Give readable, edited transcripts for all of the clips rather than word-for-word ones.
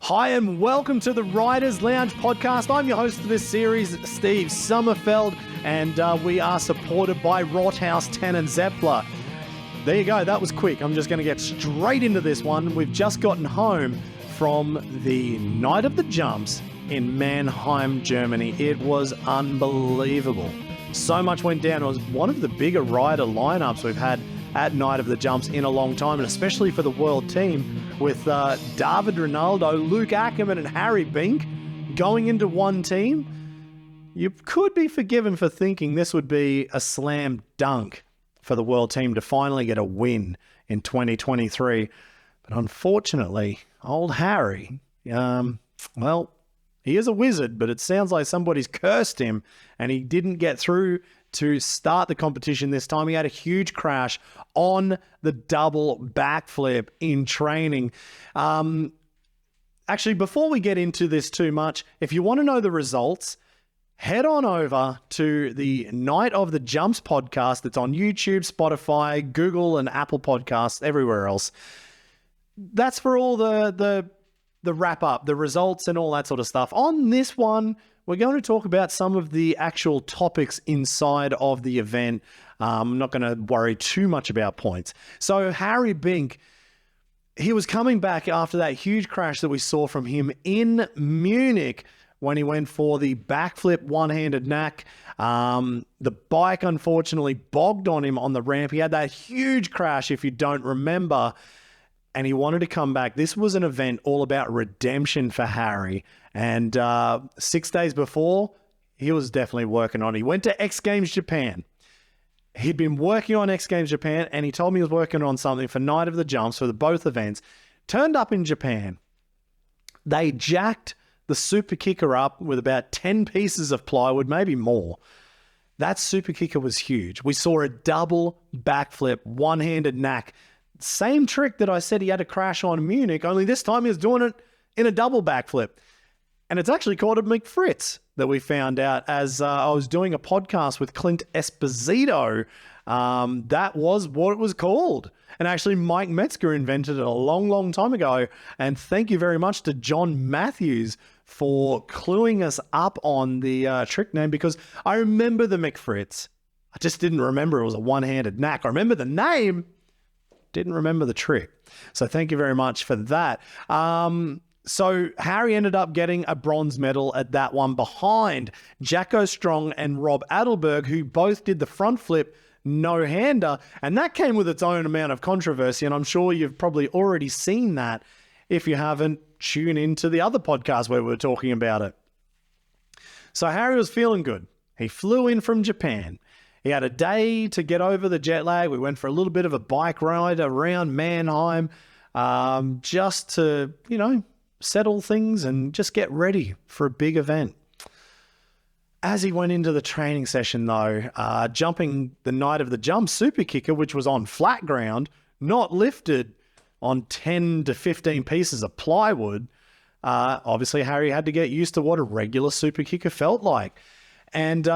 Hi and welcome to the Riders Lounge podcast. I'm your host for this series, Steve Sommerfeld, and we are supported by Rothaus, Ten and Zeppler. There you go, that was quick. I'm just going to get straight into this one. We've just gotten home from the Night of the Jumps in Mannheim, Germany. It was unbelievable. So much went down. It was one of the bigger rider lineups we've had at Night of the Jumps in a long time, and especially for the world team with David Ronaldo, Luke Ackerman and Harry Bink going into one team. You could be forgiven for thinking this would be a slam dunk for the world team to finally get a win in 2023. But unfortunately, old Harry, well, he is a wizard, but it sounds like somebody's cursed him and he didn't get through to start the competition this time. He had a huge crash on the double backflip in training. Actually, before we get into this too much, if you want to know the results, head on over to the Night of the Jumps podcast. It's on YouTube, Spotify, Google, and Apple Podcasts, everywhere else. That's for all the wrap up, the results and all that sort of stuff. On this one, we're going to talk about some of the actual topics inside of the event. I'm not going to worry too much about points. So Harry Bink, he was coming back after that huge crash that we saw from him in Munich when he went for the backflip one-handed knack. The bike unfortunately bogged on him on the ramp. He had that huge crash, if you don't remember, and he wanted to come back. This was an event all about redemption for Harry. And 6 days before, he was definitely working on it. He went to X Games Japan. He'd been working on X Games Japan, and he told me he was working on something for Night of the Jumps for both events. Turned up in Japan. They jacked the super kicker up with about 10 pieces of plywood, maybe more. That super kicker was huge. We saw a double backflip, one-handed knack. Same trick that I said he had to crash on Munich, only this time he was doing it in a double backflip. And it's actually called a McFritz that we found out as I was doing a podcast with Clint Esposito. That was what it was called. And actually Mike Metzger invented it a long, long time ago. And thank you very much to John Matthews for cluing us up on the trick name, because I remember the McFritz. I just didn't remember it was a one-handed knack. I remember the name, didn't remember the trick. So thank you very much for that. So Harry ended up getting a bronze medal at that one behind Jacko Strong and Rob Adelberg, who both did the front flip no-hander. And that came with its own amount of controversy. And I'm sure you've probably already seen that. If you haven't, tune into the other podcast where we were talking about it. So Harry was feeling good. He flew in from Japan. He had a day to get over the jet lag. We went for a little bit of a bike ride around Mannheim, just to, settle things and just get ready for a big event. As he went into the training session though, jumping the Night of the Jump super kicker, which was on flat ground, not lifted on 10 to 15 pieces of plywood, obviously Harry had to get used to what a regular super kicker felt like. And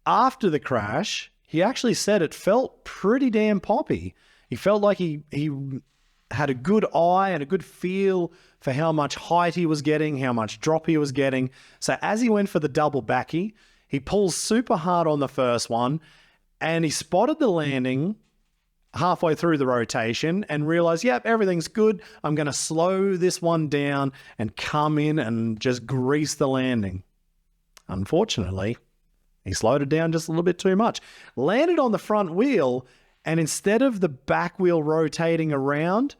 after the crash, he actually said it felt pretty damn poppy. He felt like he had a good eye and a good feel for how much height he was getting, how much drop he was getting. So as he went for the double backy, he pulls super hard on the first one and he spotted the landing halfway through the rotation and realized, yep, everything's good. I'm going to slow this one down and come in and just grease the landing. Unfortunately, he slowed it down just a little bit too much. Landed on the front wheel, and instead of the back wheel rotating around,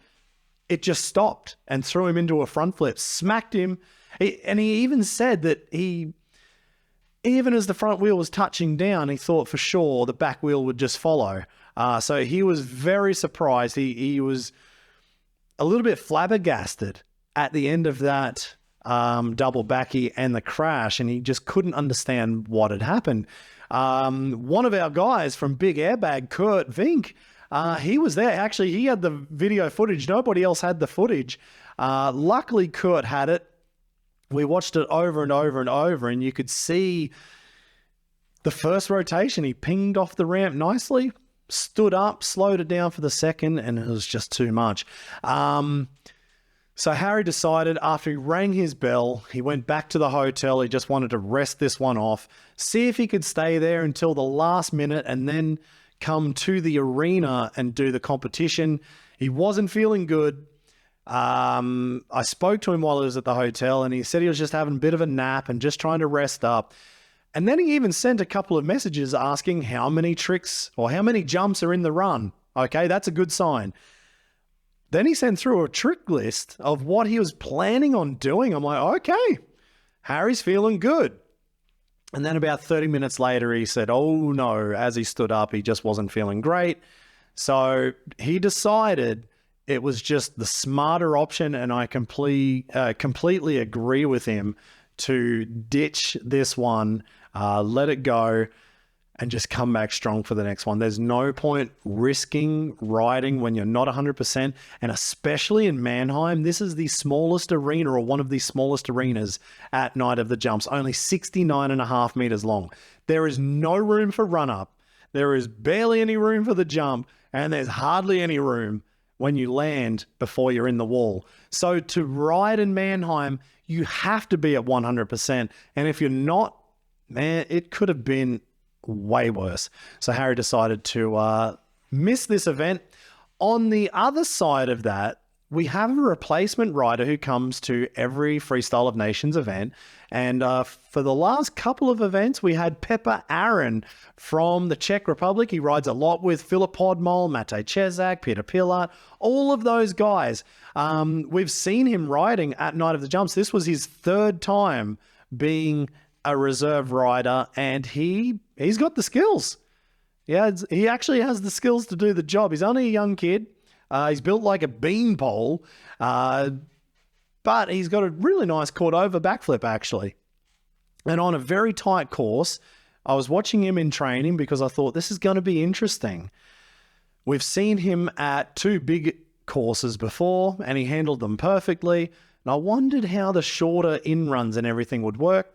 it just stopped and threw him into a front flip, smacked him. And he even said that even as the front wheel was touching down, he thought for sure the back wheel would just follow. So he was very surprised. He was a little bit flabbergasted at the end of that double backy and the crash, and he just couldn't understand what had happened. One of our guys from Big Airbag, Kurt Vink, he was there. Actually, he had the video footage. Nobody else had the footage. Luckily, Kurt had it. We watched it over and over and over, and you could see the first rotation. He pinged off the ramp nicely, stood up, slowed it down for the second, and it was just too much. So Harry decided after he rang his bell, he went back to the hotel. He just wanted to rest this one off, see if he could stay there until the last minute and then come to the arena and do the competition. He wasn't feeling good. I spoke to him while he was at the hotel and he said he was just having a bit of a nap and just trying to rest up. And then he even sent a couple of messages asking how many tricks or how many jumps are in the run. Okay, that's a good sign. Then he sent through a trick list of what he was planning on doing. I'm like, okay, Harry's feeling good. And then about 30 minutes later, he said, oh no, as he stood up, he just wasn't feeling great. So he decided it was just the smarter option, and I completely agree with him to ditch this one, let it go, and just come back strong for the next one. There's no point risking riding when you're not 100%, and especially in Mannheim, this is the smallest arena or one of the smallest arenas at Night of the Jumps, only 69.5 meters long. There is no room for run-up. There is barely any room for the jump, and there's hardly any room when you land before you're in the wall. So to ride in Mannheim, you have to be at 100%, and if you're not, man, it could have been way worse. So Harry decided to miss this event. On the other side of that, we have a replacement rider who comes to every Freestyle of Nations event. And for the last couple of events, we had Pepa Aron from the Czech Republic. He rides a lot with Filip Podmol, Matej Čezák, Peter Pilat, all of those guys. We've seen him riding at Night of the Jumps. This was his third time being a reserve rider, and he's got the skills. Yeah, he actually has the skills to do the job. He's only a young kid. He's built like a beanpole, but he's got a really nice Cordova backflip, actually. And on a very tight course, I was watching him in training because I thought this is going to be interesting. We've seen him at two big courses before, and he handled them perfectly. And I wondered how the shorter in-runs and everything would work.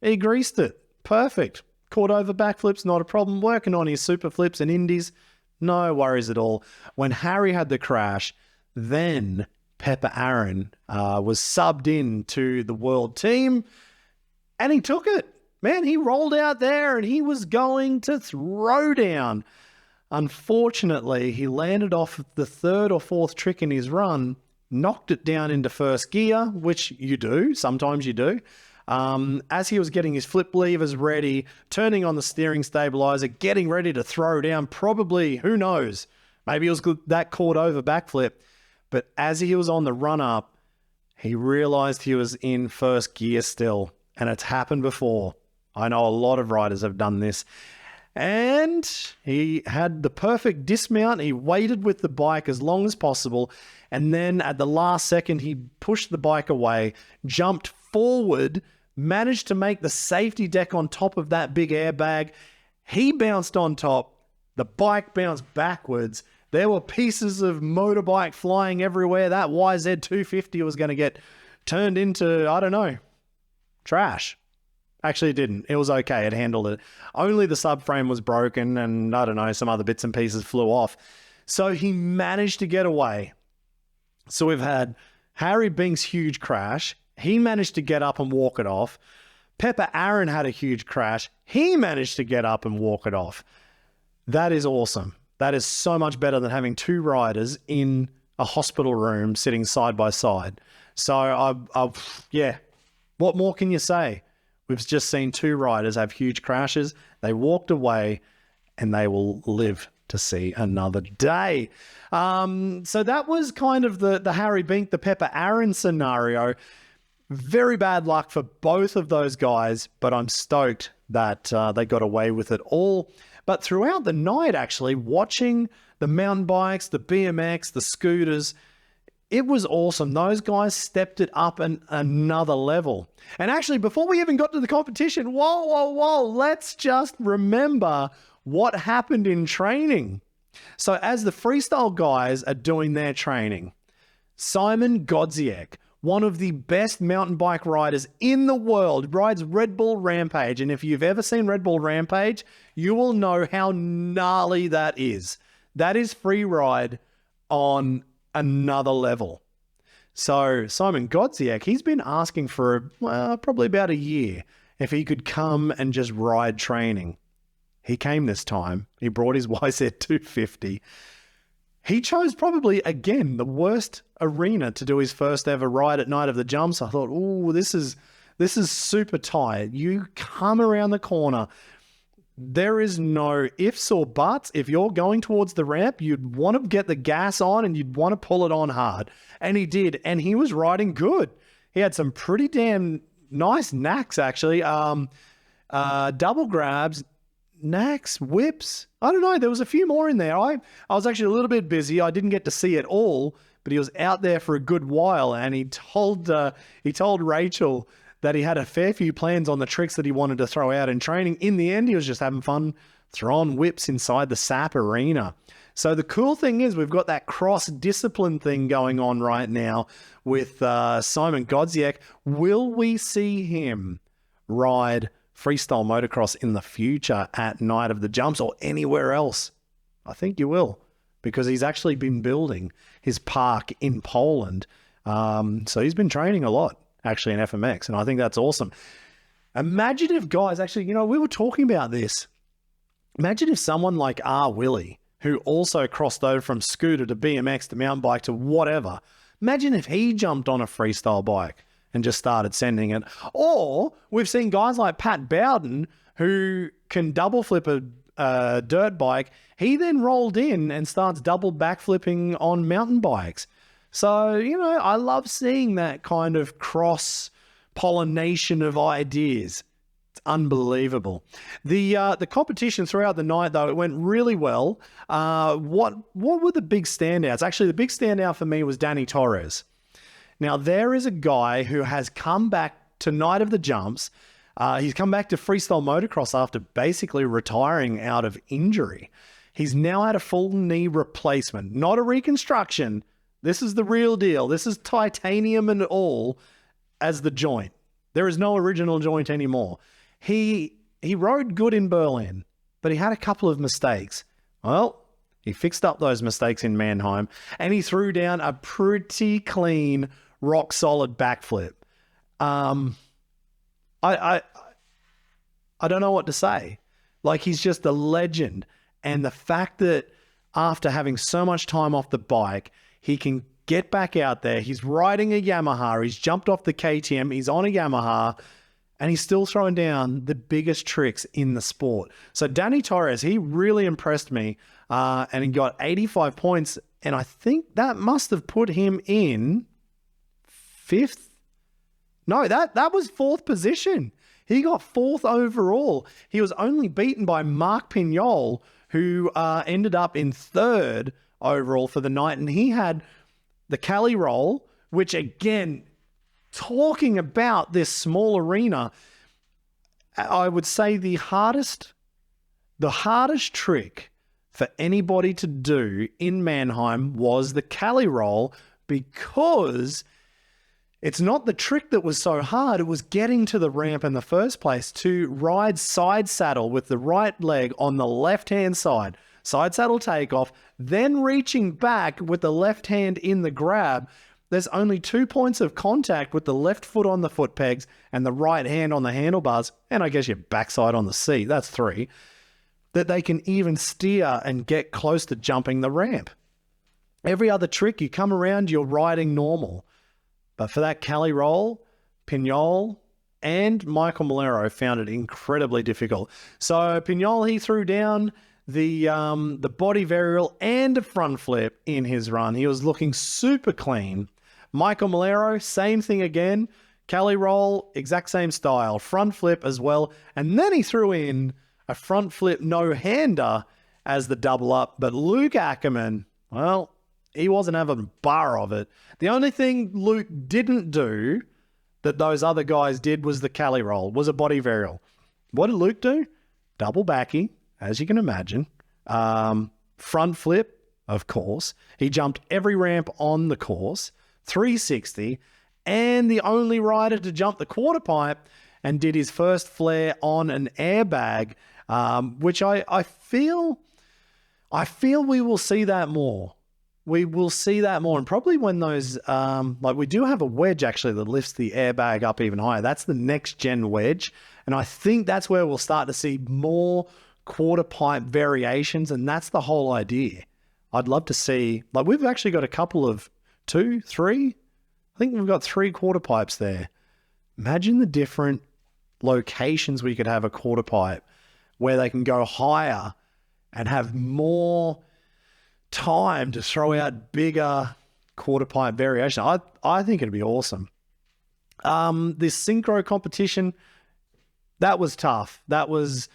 He greased it. Perfect. Cordova backflips, not a problem. Working on his super flips and indies, no worries at all. When Harry had the crash, then Pepa Aron was subbed in to the world team, and he took it. Man, he rolled out there and he was going to throw down. Unfortunately, he landed off the third or fourth trick in his run, knocked it down into first gear, which you do, sometimes you do. As he was getting his flip levers ready, turning on the steering stabilizer, getting ready to throw down, probably, who knows, maybe it was that Cordova backflip. But as he was on the run up, he realized he was in first gear still, and it's happened before. I know a lot of riders have done this. And he had the perfect dismount. He waited with the bike as long as possible. And then at the last second, he pushed the bike away, jumped forward, managed to make the safety deck on top of that big airbag. He bounced on top. The bike bounced backwards. There were pieces of motorbike flying everywhere. That YZ250 was going to get turned into, I don't know, trash. Actually, it didn't. It was okay. It handled it. Only the subframe was broken and, I don't know, some other bits and pieces flew off. So he managed to get away. So we've had Harry Bink's huge crash. He managed to get up and walk it off. Pepa Aron had a huge crash. He managed to get up and walk it off. That is awesome. That is so much better than having two riders in a hospital room sitting side by side. So, yeah, what more can you say? We've just seen two riders have huge crashes. They walked away and they will live to see another day. So that was kind of the Harry Bink, the Pepa Aron scenario. Very bad luck for both of those guys, but I'm stoked that they got away with it all. But throughout the night, actually, watching the mountain bikes, the BMX, the scooters, it was awesome. Those guys stepped it up another level. And actually, before we even got to the competition, whoa, let's just remember what happened in training. So as the freestyle guys are doing their training, Simon Godziek, one of the best mountain bike riders in the world, rides Red Bull Rampage. And if you've ever seen Red Bull Rampage, you will know how gnarly that is. That is free ride on another level. So Simon Godziak, he's been asking for probably about a year if he could come and just ride training. He came this time. He brought his YZ250. He chose probably, again, the worst arena to do his first ever ride at Night of the Jumps. I thought, oh, this is super tight. You come around the corner. There is no ifs or buts. If you're going towards the ramp, you'd want to get the gas on and you'd want to pull it on hard. And he did. And he was riding good. He had some pretty damn nice knacks, actually. Double grabs, knacks, whips. I don't know. There was a few more in there. I was actually a little bit busy. I didn't get to see it all, but he was out there for a good while. And he told Rachel that he had a fair few plans on the tricks that he wanted to throw out in training. In the end, he was just having fun throwing whips inside the SAP arena. So the cool thing is we've got that cross-discipline thing going on right now with Simon Godziak. Will we see him ride freestyle motocross in the future at Night of the Jumps or anywhere else? I think you will, because he's actually been building his park in Poland. So he's been training a lot, actually, in FMX, and I think that's awesome. Imagine if guys, actually, we were talking about this. Imagine if someone like R. Willie, who also crossed over from scooter to BMX to mountain bike to whatever, imagine if he jumped on a freestyle bike and just started sending it. Or we've seen guys like Pat Bowden who can double flip a dirt bike. He then rolled in and starts double backflipping on mountain bikes. So, I love seeing that kind of cross-pollination of ideas. It's unbelievable. The competition throughout the night, though, it went really well. What were the big standouts? Actually, the big standout for me was Danny Torres. Now, there is a guy who has come back to Night of the Jumps. He's come back to freestyle motocross after basically retiring out of injury. He's now had a full knee replacement, not a reconstruction. This is the real deal. This is titanium and all as the joint. There is no original joint anymore. He rode good in Berlin, but he had a couple of mistakes. Well, he fixed up those mistakes in Mannheim, and he threw down a pretty clean, rock-solid backflip. I don't know what to say. Like, he's just a legend. And the fact that after having so much time off the bike, he can get back out there. He's riding a Yamaha. He's jumped off the KTM. He's on a Yamaha. And he's still throwing down the biggest tricks in the sport. So Danny Torres, he really impressed me. And he got 85 points. And I think that must have put him in 5th. No, that was 4th position. He got 4th overall. He was only beaten by Mark Pignol, who ended up in 3rd overall for the night. And he had the Cali roll, which, again, talking about this small arena, I would say the hardest trick for anybody to do in Mannheim was the Cali roll, because it's not the trick that was so hard. It was getting to the ramp in the first place to ride side saddle with the right leg on the left-hand side, side saddle takeoff, then reaching back with the left hand in the grab. There's only 2 points of contact with the left foot on the foot pegs and the right hand on the handlebars, and I guess your backside on the seat. That's 3. That they can even steer and get close to jumping the ramp. Every other trick, you come around, you're riding normal. But for that Cali roll, Pignol and Michael Malero found it incredibly difficult. So Pignol, he threw down the body varial and a front flip in his run. He was looking super clean. Michael Malero, same thing again. Cali roll, exact same style. Front flip as well. And then he threw in a front flip no-hander as the double up. But Luke Ackerman, well, he wasn't having a bar of it. The only thing Luke didn't do that those other guys did was the Cali roll, was a body varial. What did Luke do? Double backy, as you can imagine. Front flip, of course. He jumped every ramp on the course. 360, and the only rider to jump the quarter pipe, and did his first flare on an airbag, which I feel we will see that more. we will see that more. And probably when those, like we do have a wedge actually that lifts the airbag up even higher. That's the next gen wedge. And I think that's where we'll start to see more quarter pipe variations. And that's the whole idea. I'd love to see, like we've actually got a couple of 2, 3. I think we've got 3 quarter pipes there. Imagine the different locations we could have a quarter pipe where they can go higher and have more time to throw out bigger quarter pipe variation. I think it'd be awesome. This synchro competition, that was tough. That was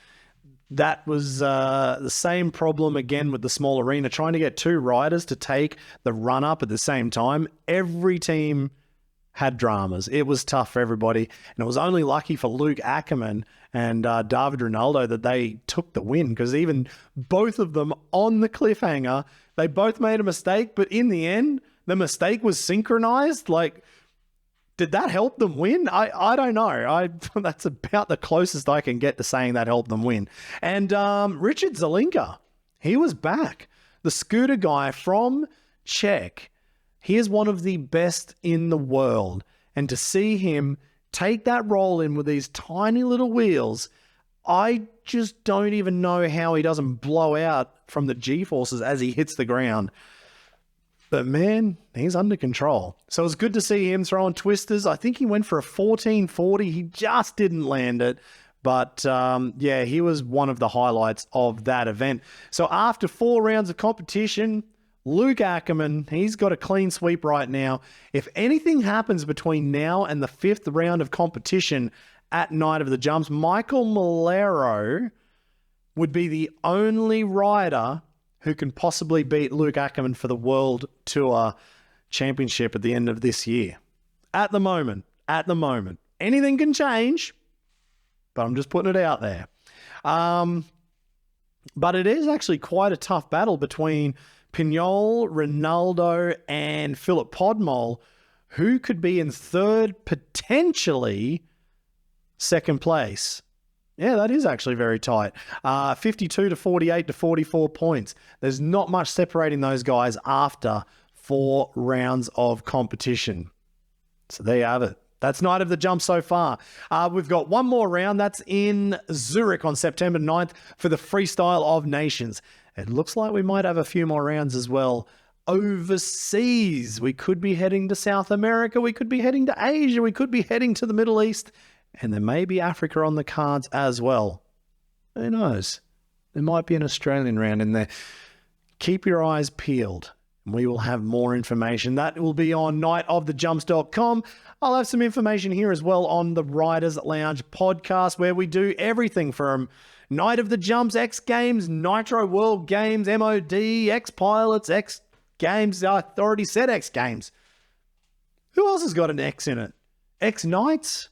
the same problem again with the small arena, trying to get 2 riders to take the run up at the same time. Every team had dramas. It was tough for everybody. And it was only lucky for Luke Ackerman and David Ronaldo that they took the win, because even both of them on the cliffhanger, they both made a mistake, but in the end, the mistake was synchronized. Like, did that help them win? I don't know. That's about the closest I can get to saying that helped them win. And Richard Zelinka, he was back. The scooter guy from Czech. He is one of the best in the world. And to see him take that roll in with these tiny little wheels, I just don't even know how he doesn't blow out from the G-forces as he hits the ground. But man, he's under control. So it was good to see him throwing twisters. I think he went for a 1440. He just didn't land it. But yeah, he was one of the highlights of that event. So after 4 rounds of competition, Luke Ackerman, he's got a clean sweep right now. If anything happens between now and the 5th round of competition at Night of the Jumps, Michael Malero would be the only rider who can possibly beat Luke Ackerman for the World Tour Championship at the end of this year. At the moment. Anything can change, but I'm just putting it out there. But it is actually quite a tough battle between Pignol, Ronaldo, and Philip Podmol, who could be in 3rd, potentially 2nd place. Yeah, that is actually very tight. 52 to 48 to 44 points. There's not much separating those guys after 4 rounds of competition. So there you have it. That's Night of the Jump so far. We've got one more round. That's in Zurich on September 9th for the Freestyle of Nations. It looks like we might have a few more rounds as well overseas. We could be heading to South America. We could be heading to Asia. We could be heading to the Middle East. And there may be Africa on the cards as well. Who knows? There might be an Australian round in there. Keep your eyes peeled. We will have more information. That will be on nightofthejumps.com. I'll have some information here as well on the Riders Lounge podcast, where we do everything from Night of the Jumps, X Games, Nitro World Games, MOD, X Pilots, X Games. I already said X Games. Who else has got an X in it? X Nights?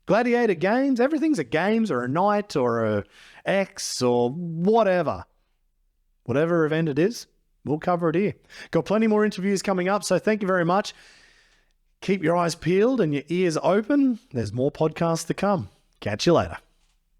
Gladiator Games? Everything's a Games or a Night or a X or whatever. Whatever event it is, we'll cover it here. Got plenty more interviews coming up, so thank you very much. Keep your eyes peeled and your ears open. There's more podcasts to come. Catch you later.